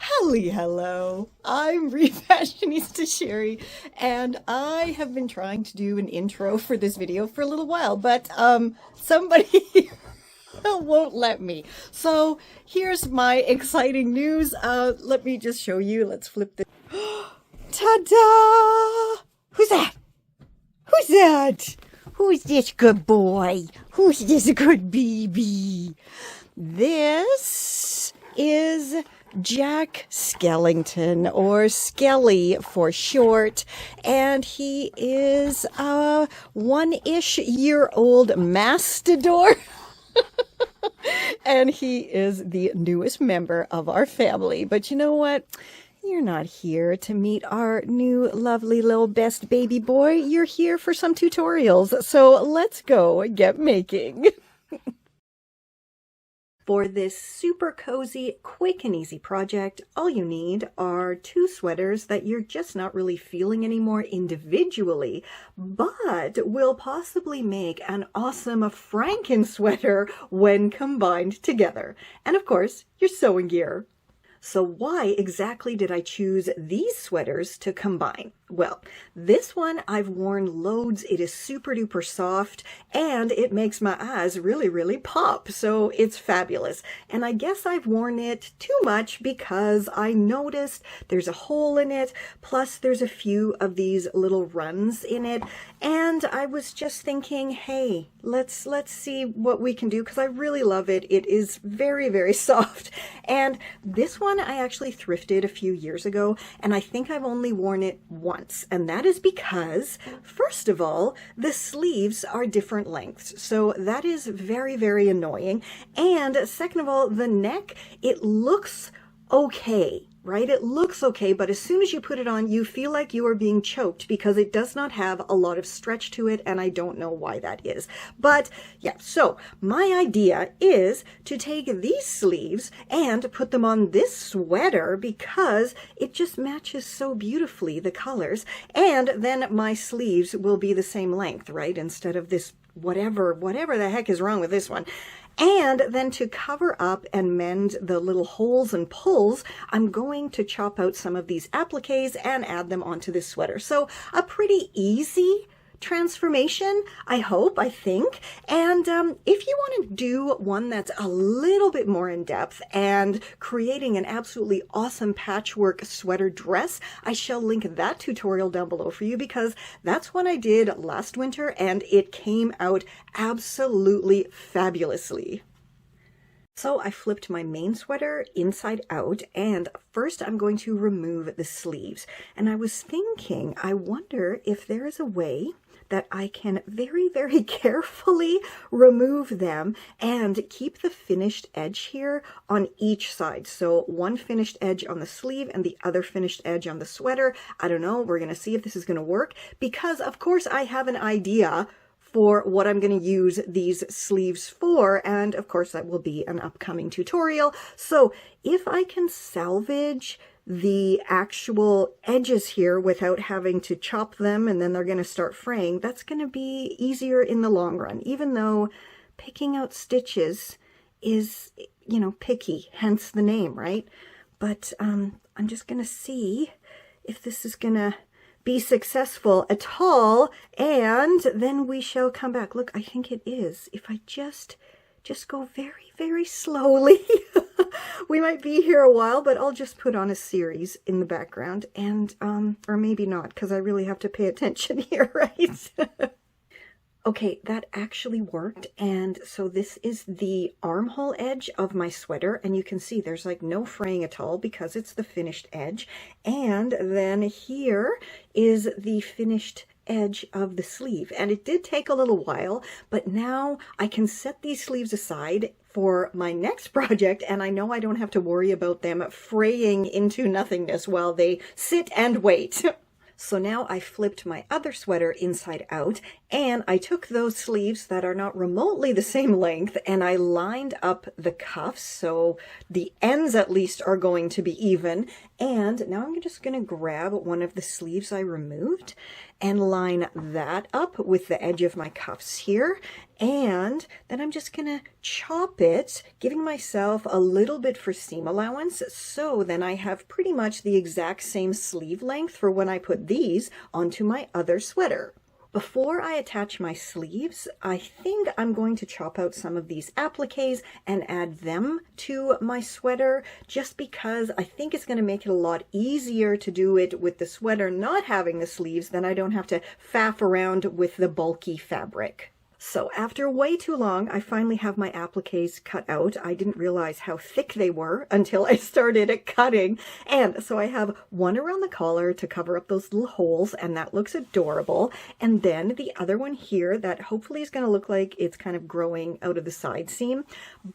Hello, I'm Refashionista Sheri, and I have been trying to do an intro for this video for a little while, but somebody won't let me. So here's my exciting news. Let me just show you. Let's flip this. Ta-da! Who's that? Who's that? Who's this good boy? Who's this good baby? This is Jack Skellington, or Skelly for short, and he is a one-ish year old mastador. And he is the newest member of our family. But you know what? You're not here to meet our new lovely little best baby boy. You're here for some tutorials. So let's go and get making. For this super cozy, quick and easy project, all you need are two sweaters that you're just not really feeling anymore individually, but will possibly make an awesome Franken sweater when combined together. And of course, your sewing gear. So why exactly did I choose these sweaters to combine? Well, this one I've worn loads. It is super duper soft and it makes my eyes really pop. So it's fabulous. And I guess I've worn it too much because I noticed there's a hole in it. Plus there's a few of these little runs in it. And I was just thinking, hey, let's see what we can do because I really love it. It is very soft. And this one I actually thrifted a few years ago, and I think I've only worn it once, and that is because, first of all, the sleeves are different lengths, so that is very annoying, and second of all, the neck, it looks okay. Right? It looks okay, but as soon as you put it on, you feel like you are being choked because it does not have a lot of stretch to it, and I don't know why that is. But yeah, so my idea is to take these sleeves and put them on this sweater because it just matches so beautifully, the colors, and then my sleeves will be the same length, right? Instead of this whatever the heck is wrong with this one. And then to cover up and mend the little holes and pulls, I'm going to chop out some of these appliques and add them onto this sweater. So a pretty easy transformation, I hope, I think. And if you want to do one that's a little bit more in depth and creating an absolutely awesome patchwork sweater dress, I shall link that tutorial down below for you because that's one I did last winter and it came out absolutely fabulously. So I flipped my main sweater inside out, and first I'm going to remove the sleeves. And I was thinking, I wonder if there is a way that I can very carefully remove them and keep the finished edge here on each side. So one finished edge on the sleeve and the other finished edge on the sweater. I don't know, we're gonna see if this is gonna work because of course I have an idea for what I'm going to use these sleeves for, and of course that will be an upcoming tutorial. So if I can salvage the actual edges here without having to chop them and then they're going to start fraying, that's going to be easier in the long run, even though picking out stitches is, you know, picky, hence the name, right? But I'm just going to see if this is going to be successful at all, and then we shall come back. Look, I think it is. If I just go very slowly, we might be here a while, but I'll just put on a series in the background, and or maybe not, because I really have to pay attention here, right? Okay, that actually worked, and so this is the armhole edge of my sweater, and you can see there's like no fraying at all because it's the finished edge, and then here is the finished edge of the sleeve, and it did take a little while, but now I can set these sleeves aside for my next project, and I know I don't have to worry about them fraying into nothingness while they sit and wait. So now I flipped my other sweater inside out, and I took those sleeves that are not remotely the same length, and I lined up the cuffs, so the ends at least are going to be even. And now I'm just going to grab one of the sleeves I removed, and line that up with the edge of my cuffs here. And then I'm just gonna chop it, giving myself a little bit for seam allowance, so then I have pretty much the exact same sleeve length for when I put these onto my other sweater. Before I attach my sleeves, I think I'm going to chop out some of these appliques and add them to my sweater, just because I think it's going to make it a lot easier to do it with the sweater not having the sleeves, then I don't have to faff around with the bulky fabric. So after way too long, I finally have my appliques cut out. I didn't realize how thick they were until I started cutting. And so I have one around the collar to cover up those little holes, and that looks adorable. And then the other one here that hopefully is going to look like it's kind of growing out of the side seam.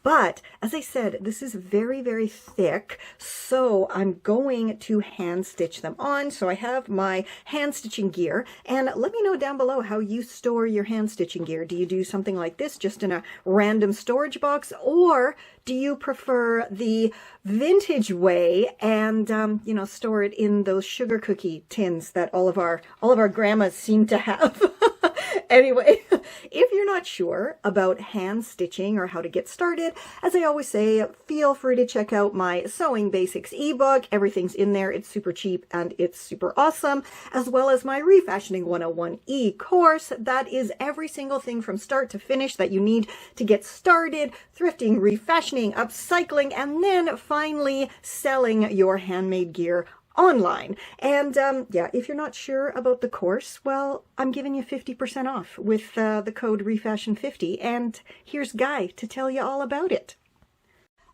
But as I said, this is very, very thick. So I'm going to hand stitch them on. So I have my hand stitching gear, and let me know down below how you store your hand stitching gear. Do you do something like this just in a random storage box, or do you prefer the vintage way and you know, store it in those sugar cookie tins that all of our grandmas seem to have? Anyway, if you're not sure about hand stitching or how to get started, as I always say, feel free to check out my Sewing Basics ebook. Everything's in there. It's super cheap and it's super awesome, as well as my Refashioning 101 e-course. That is every single thing from start to finish that you need to get started thrifting, refashioning, upcycling, and then finally selling your handmade gear online. And yeah, if you're not sure about the course, well, I'm giving you 50% off with the code Refashion50, and here's Guy to tell you all about it.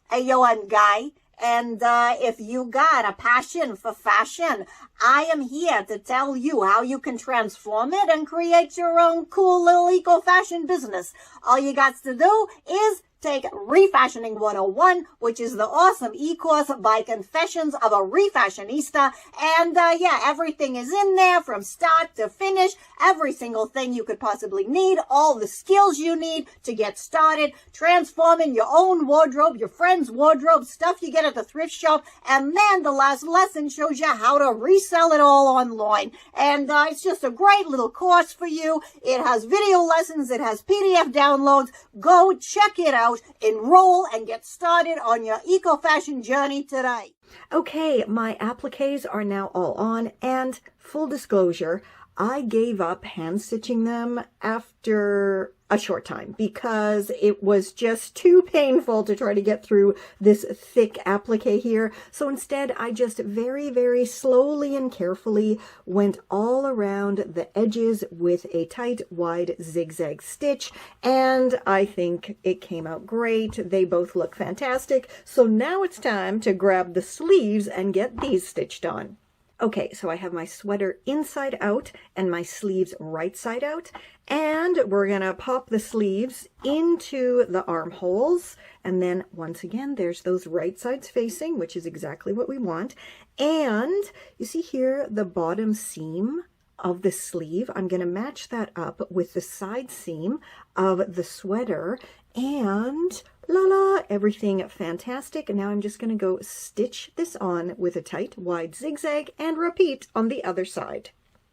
Hey, yo, I'm Guy, and if you got a passion for fashion, I am here to tell you how you can transform it and create your own cool little eco-fashion business. All you got to do is take Refashioning 101, which is the awesome e-course by Confessions of a Refashionista. And yeah, everything is in there from start to finish. Every single thing you could possibly need. All the skills you need to get started. Transforming your own wardrobe, your friend's wardrobe, stuff you get at the thrift shop. And then the last lesson shows you how to resell it all online. And it's just a great little course for you. It has video lessons. It has PDF downloads. Go check it out. Enroll and get started on your eco-fashion journey today. Okay, my appliques are now all on, and full disclosure, I gave up hand stitching them after a short time because it was just too painful to try to get through this thick applique here. So instead, I just very, very slowly and carefully went all around the edges with a tight, wide zigzag stitch, and I think it came out great. They both look fantastic. So now it's time to grab the sleeves and get these stitched on. Okay, so I have my sweater inside out and my sleeves right side out, and we're gonna pop the sleeves into the armholes, and then once again there's those right sides facing, which is exactly what we want. And you see here the bottom seam of the sleeve, I'm gonna match that up with the side seam of the sweater, and la, everything fantastic. And now I'm just going to go stitch this on with a tight, wide zigzag and repeat on the other side.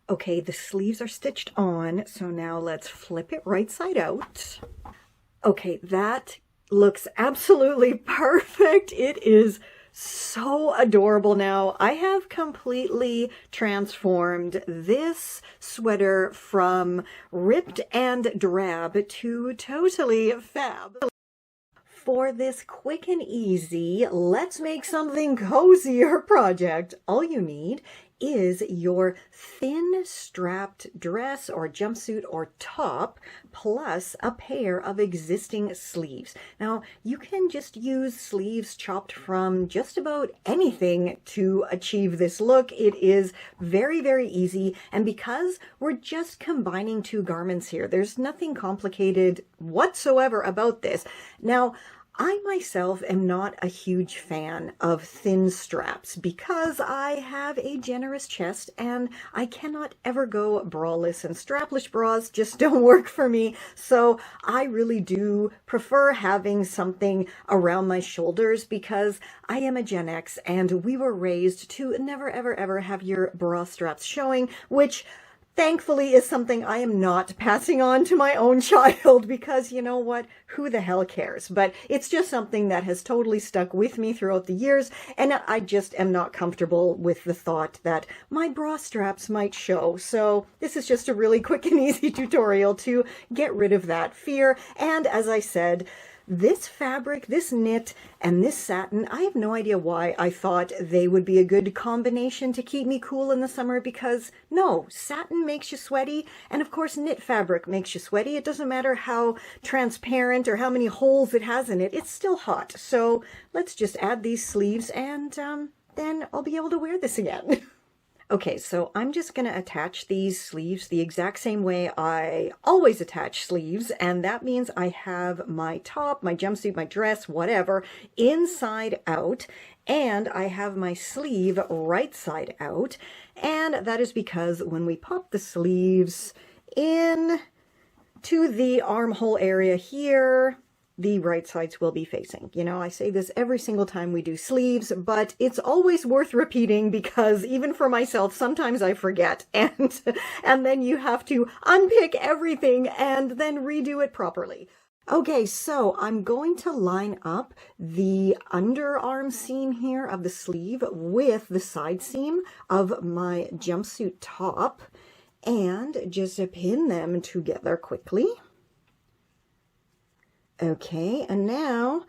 Okay, the sleeves are stitched on, so now let's flip it right side out. Okay, that looks absolutely perfect. It is so adorable now. I have completely transformed this sweater from ripped and drab to totally fab. For this quick and easy, let's make something cozier project, all you need is your thin strapped dress or jumpsuit or top plus a pair of existing sleeves. Now, you can just use sleeves chopped from just about anything to achieve this look. It is very, very easy, and because we're just combining two garments here, there's nothing complicated whatsoever about this. Now, I myself am not a huge fan of thin straps because I have a generous chest and I cannot ever go braless, and strapless bras just don't work for me. So I really do prefer having something around my shoulders because I am a Gen X and we were raised to never, ever, ever have your bra straps showing, which thankfully is something I am not passing on to my own child because you know what? Who the hell cares? But it's just something that has totally stuck with me throughout the years, and I just am not comfortable with the thought that my bra straps might show. So this is just a really quick and easy tutorial to get rid of that fear. And as I said, this fabric, this knit, and this satin, I have no idea why I thought they would be a good combination to keep me cool in the summer, because no, satin makes you sweaty, and of course knit fabric makes you sweaty. It doesn't matter how transparent or how many holes it has in it, it's still hot. So let's just add these sleeves and then I'll be able to wear this again. Okay, so I'm just going to attach these sleeves the exact same way I always attach sleeves, and that means I have my top, my jumpsuit, my dress, whatever, inside out, and I have my sleeve right side out, and that is because when we pop the sleeves in to the armhole area here, the right sides will be facing. You know, I say this every single time we do sleeves, but it's always worth repeating because even for myself, sometimes I forget, and then you have to unpick everything and then redo it properly. Okay, so I'm going to line up the underarm seam here of the sleeve with the side seam of my jumpsuit top and just pin them together quickly. Okay, and now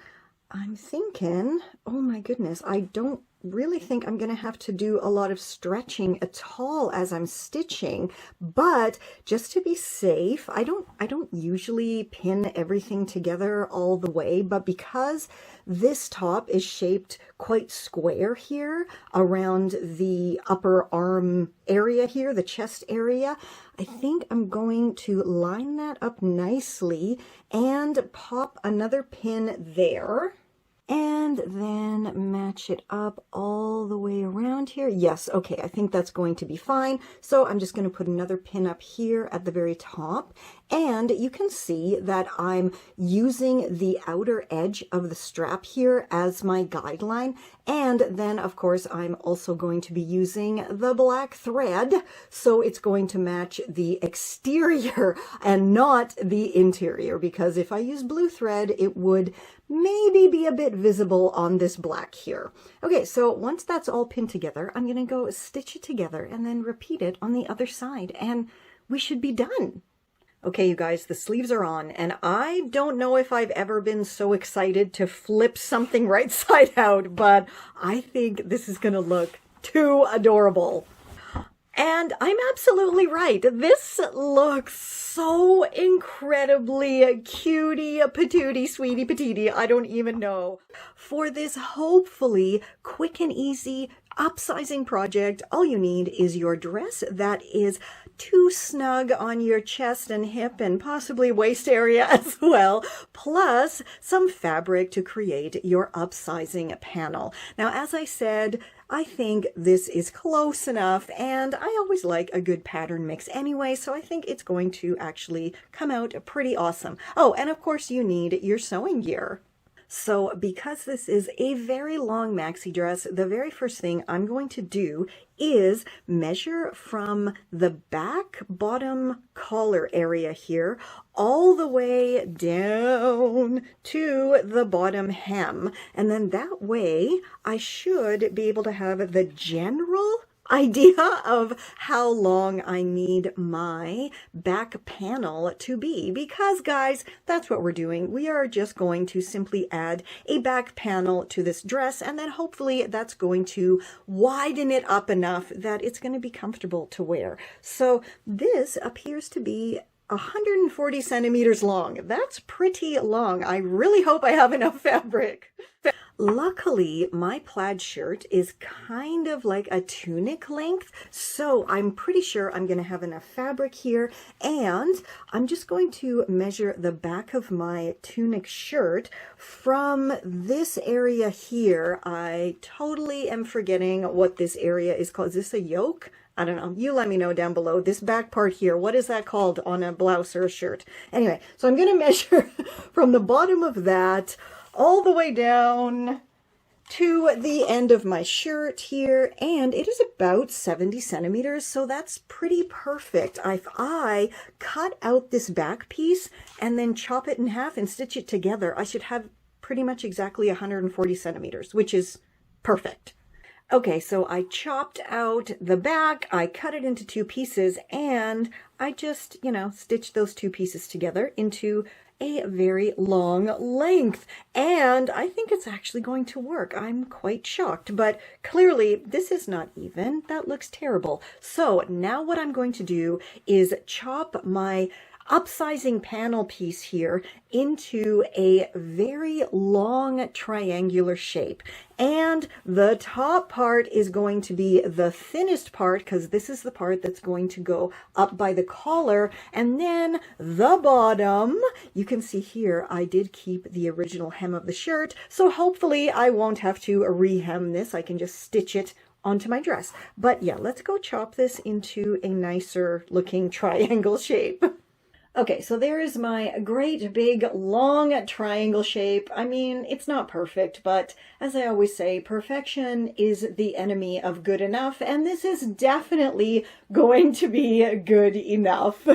I'm thinking, oh my goodness, I don't really think I'm going to have to do a lot of stretching at all as I'm stitching, but just to be safe, I don't usually pin everything together all the way, but because this top is shaped quite square here around the upper arm area here, the chest area, I think I'm going to line that up nicely and pop another pin there. And then match it up all the way around here. Yes, okay, I think that's going to be fine. So I'm just going to put another pin up here at the very top. And you can see that I'm using the outer edge of the strap here as my guideline. And then, of course, I'm also going to be using the black thread. So it's going to match the exterior and not the interior. Because if I use blue thread, it would maybe be a bit visible on this black here. Okay, so once that's all pinned together, I'm going to go stitch it together and then repeat it on the other side, and we should be done. Okay, you guys, the sleeves are on, and I don't know if I've ever been so excited to flip something right side out, but I think this is going to look too adorable. And I'm absolutely right. This looks so incredibly cutie patootie sweetie patootie. I don't even know. For this hopefully quick and easy upsizing project, all you need is your dress that is too snug on your chest and hip and possibly waist area as well, plus some fabric to create your upsizing panel. Now, as I said, I think this is close enough, and I always like a good pattern mix anyway, so I think it's going to actually come out pretty awesome. Oh, and of course you need your sewing gear. So because this is a very long maxi dress, the very first thing I'm going to do is measure from the back bottom collar area here all the way down to the bottom hem. And then that way I should be able to have the general idea of how long I need my back panel to be, because guys, that's what we're doing. We are just going to simply add a back panel to this dress, and then hopefully that's going to widen it up enough that it's going to be comfortable to wear. So this appears to be 140 centimeters long. That's pretty long. I really hope I have enough fabric. Luckily, my plaid shirt is kind of like a tunic length, so I'm pretty sure I'm going to have enough fabric here, and I'm just going to measure the back of my tunic shirt from this area here. I totally am forgetting what this area is called. Is this a yoke? I don't know. You let me know down below. This back part here, what is that called on a blouse or a shirt? Anyway, so I'm going to measure from the bottom of that all the way down to the end of my shirt here, and it is about 70 centimeters, so that's pretty perfect. If I cut out this back piece and then chop it in half and stitch it together, I should have pretty much exactly 140 centimeters, which is perfect. Okay, so I chopped out the back, I cut it into two pieces, and I just, stitched those two pieces together into a very long length. And I think it's actually going to work. I'm quite shocked, but clearly this is not even. That looks terrible. So now what I'm going to do is chop my upsizing panel piece here into a very long triangular shape. And the top part is going to be the thinnest part because this is the part that's going to go up by the collar. And then the bottom, you can see here, I did keep the original hem of the shirt. So hopefully I won't have to re-hem this. I can just stitch it onto my dress. But yeah, let's go chop this into a nicer looking triangle shape. Okay, so there is my great big long triangle shape. I mean, it's not perfect, but as I always say, perfection is the enemy of good enough, and this is definitely going to be good enough.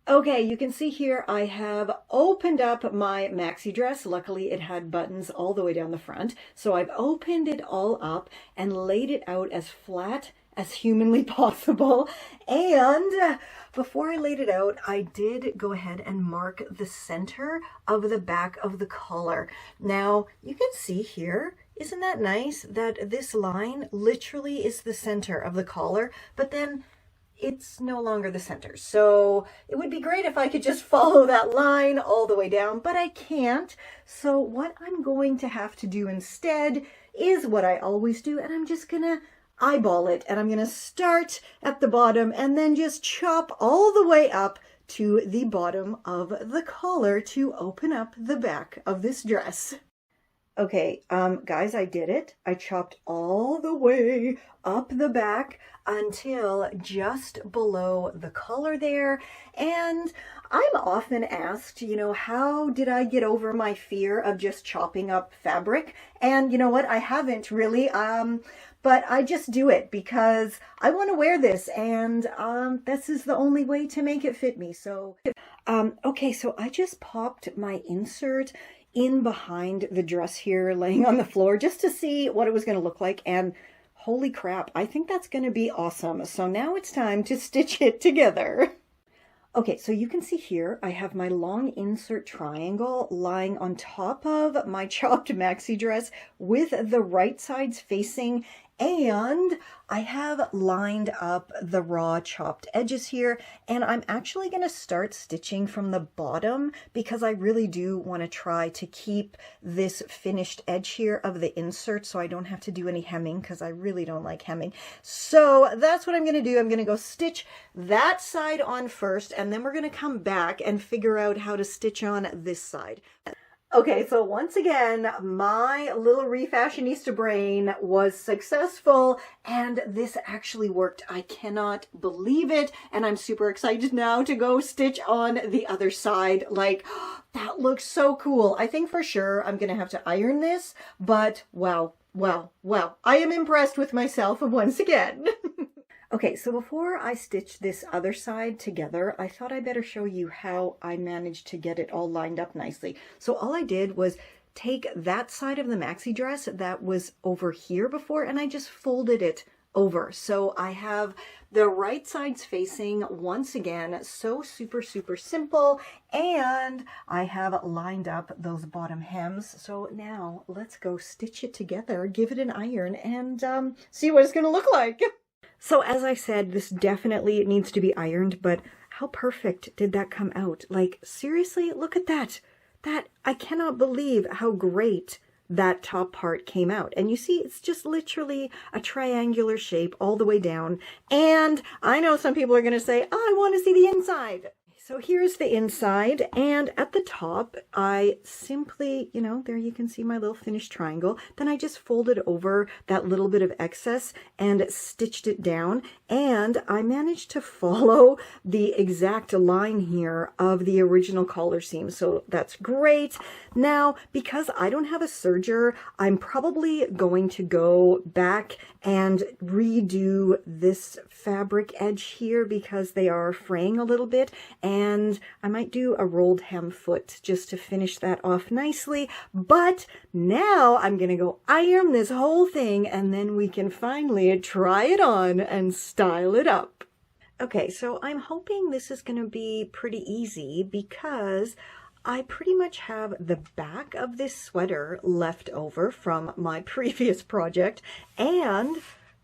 Okay, you can see here I have opened up my maxi dress. Luckily, it had buttons all the way down the front, so I've opened it all up and laid it out as flat as humanly possible. And before I laid it out, I did go ahead and mark the center of the back of the collar. Now, you can see here, isn't that nice that this line literally is the center of the collar, but then it's no longer the center. So it would be great if I could just follow that line all the way down, but I can't. So what I'm going to have to do instead is what I always do, and I'm just gonna eyeball it, and I'm going to start at the bottom and then just chop all the way up to the bottom of the collar to open up the back of this dress. Okay, guys, I did it. I chopped all the way up the back until just below the collar there. And I'm often asked, how did I get over my fear of just chopping up fabric? And you know what? I haven't really. But I just do it because I want to wear this, and this is the only way to make it fit me. So, okay, so I just popped my insert in behind the dress here, laying on the floor, just to see what it was going to look like, and holy crap, I think that's going to be awesome. So now it's time to stitch it together. Okay, so you can see here, I have my long insert triangle lying on top of my chopped maxi dress with the right sides facing, and I have lined up the raw chopped edges here, and I'm actually going to start stitching from the bottom because I really do want to try to keep this finished edge here of the insert so I don't have to do any hemming because I really don't like hemming. So that's what I'm going to do. I'm going to go stitch that side on first, and then we're going to come back and figure out how to stitch on this side. Okay, so once again, my little Refashionista brain was successful, and this actually worked. I cannot believe it, and I'm super excited now to go stitch on the other side. Like, that looks so cool. I think for sure I'm going to have to iron this, but wow, wow, wow. I am impressed with myself once again. Okay, so before I stitch this other side together, I thought I better show you how I managed to get it all lined up nicely. So all I did was take that side of the maxi dress that was over here before, and I just folded it over. So I have the right sides facing once again, so super, super simple. And I have lined up those bottom hems. So now let's go stitch it together, give it an iron, and see what it's going to look like. So as I said, this definitely needs to be ironed, but how perfect did that come out? Like, seriously, look at that. I cannot believe how great that top part came out. And you see, it's just literally a triangular shape all the way down. And I know some people are going to say, oh, I want to see the inside. So here's the inside, and at the top, I simply, there you can see my little finished triangle. Then I just folded over that little bit of excess and stitched it down, and I managed to follow the exact line here of the original collar seam, so that's great. Now, because I don't have a serger, I'm probably going to go back and redo this fabric edge here because they are fraying a little bit, and I might do a rolled hem foot just to finish that off nicely. But now I'm gonna go iron this whole thing, and then we can finally try it on and style it up. Okay, so I'm hoping this is gonna be pretty easy because I pretty much have the back of this sweater left over from my previous project, and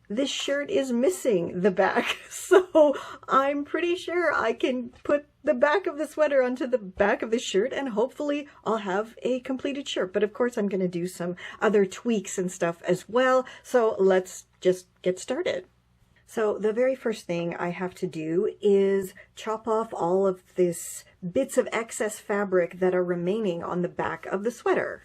this shirt is missing the back. So I'm pretty sure I can put the back of the sweater onto the back of the shirt, and hopefully I'll have a completed shirt. But of course I'm going to do some other tweaks and stuff as well. So let's just get started. So the very first thing I have to do is chop off all of this bits of excess fabric that are remaining on the back of the sweater.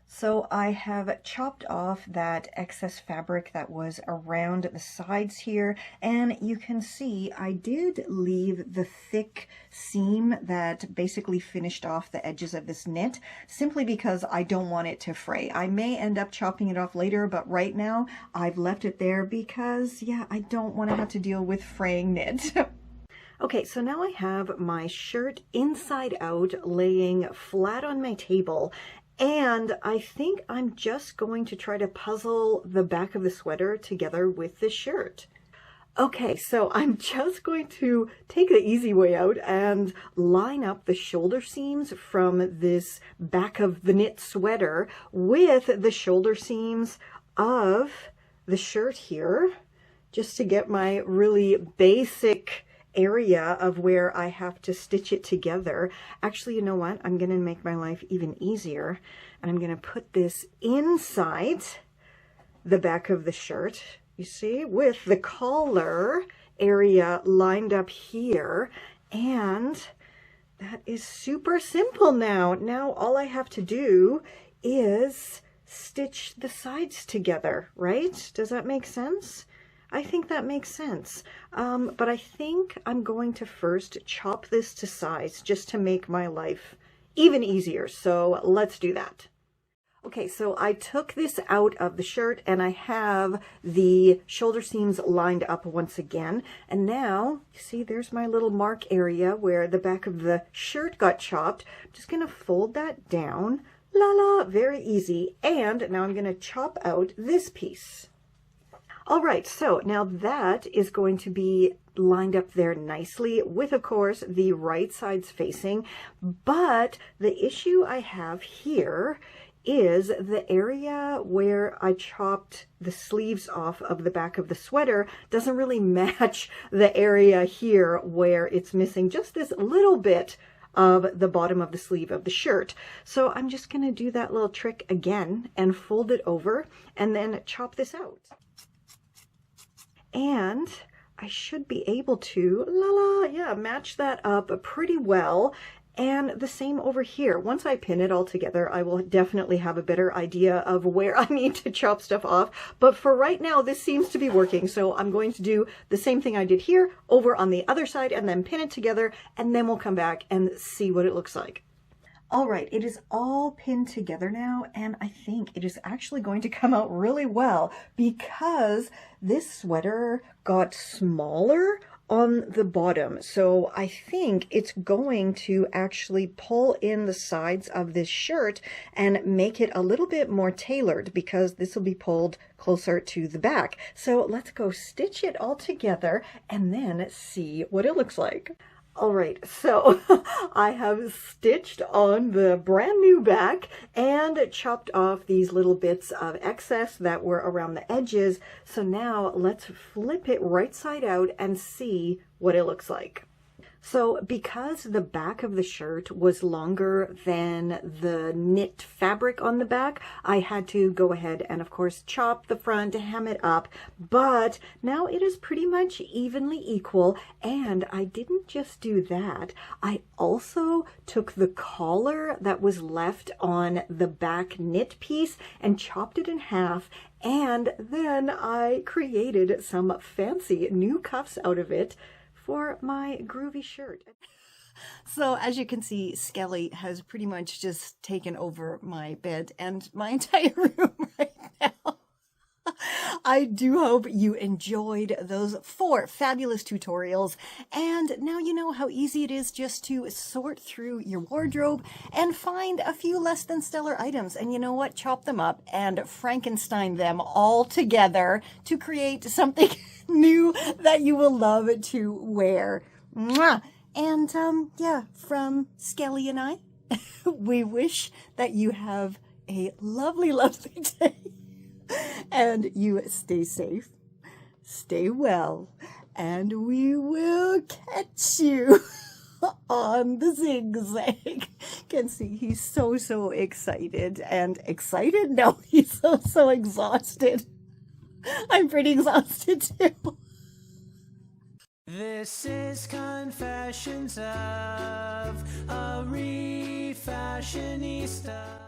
So I have chopped off that excess fabric that was around the sides here, and you can see I did leave the thick seam that basically finished off the edges of this knit, simply because I don't want it to fray. I may end up chopping it off later, but right now I've left it there because, yeah, I don't want to have to deal with fraying knit. Okay, so now I have my shirt inside out laying flat on my table, and I think I'm just going to try to puzzle the back of the sweater together with the shirt. Okay, so I'm just going to take the easy way out and line up the shoulder seams from this back of the knit sweater with the shoulder seams of the shirt here, just to get my really basic area of where I have to stitch it together. Actually, you know what? I'm going to make my life even easier, and I'm going to put this inside the back of the shirt, you see, with the collar area lined up here, and that is super simple now. Now all I have to do is stitch the sides together, right? Does that make sense? I think that makes sense. But I think I'm going to first chop this to size just to make my life even easier. So let's do that. Okay, so I took this out of the shirt and I have the shoulder seams lined up once again. And now, you see, there's my little mark area where the back of the shirt got chopped. I'm just going to fold that down. La la, very easy. And now I'm going to chop out this piece. All right, so now that is going to be lined up there nicely with, of course, the right sides facing. But the issue I have here is the area where I chopped the sleeves off of the back of the sweater doesn't really match the area here where it's missing just this little bit of the bottom of the sleeve of the shirt. So I'm just going to do that little trick again and fold it over and then chop this out. And I should be able to, match that up pretty well. And the same over here. Once I pin it all together, I will definitely have a better idea of where I need to chop stuff off. But for right now, this seems to be working. So I'm going to do the same thing I did here over on the other side and then pin it together. And then we'll come back and see what it looks like. All right, it is all pinned together now, and I think it is actually going to come out really well because this sweater got smaller on the bottom. So I think it's going to actually pull in the sides of this shirt and make it a little bit more tailored because this will be pulled closer to the back. So let's go stitch it all together and then see what it looks like. All right, so I have stitched on the brand new back and chopped off these little bits of excess that were around the edges. So now let's flip it right side out and see what it looks like. So because the back of the shirt was longer than the knit fabric on the back, I had to go ahead and of course chop the front, hem it up, but now it is pretty much evenly equal. And I didn't just do that. I also took the collar that was left on the back knit piece and chopped it in half. And then I created some fancy new cuffs out of it for my groovy shirt. So as you can see, Skelly has pretty much just taken over my bed and my entire room right now. I do hope you enjoyed those 4 fabulous tutorials, and now you know how easy it is just to sort through your wardrobe and find a few less than stellar items, and you know what, chop them up and Frankenstein them all together to create something new that you will love to wear. Mwah! And yeah, from Skelly and I, we wish that you have a lovely, lovely day. And you stay safe, stay well, and we will catch you on the zigzag. Can see he's so excited. And excited? No, he's so exhausted. I'm pretty exhausted too. This is Confessions of a Refashionista.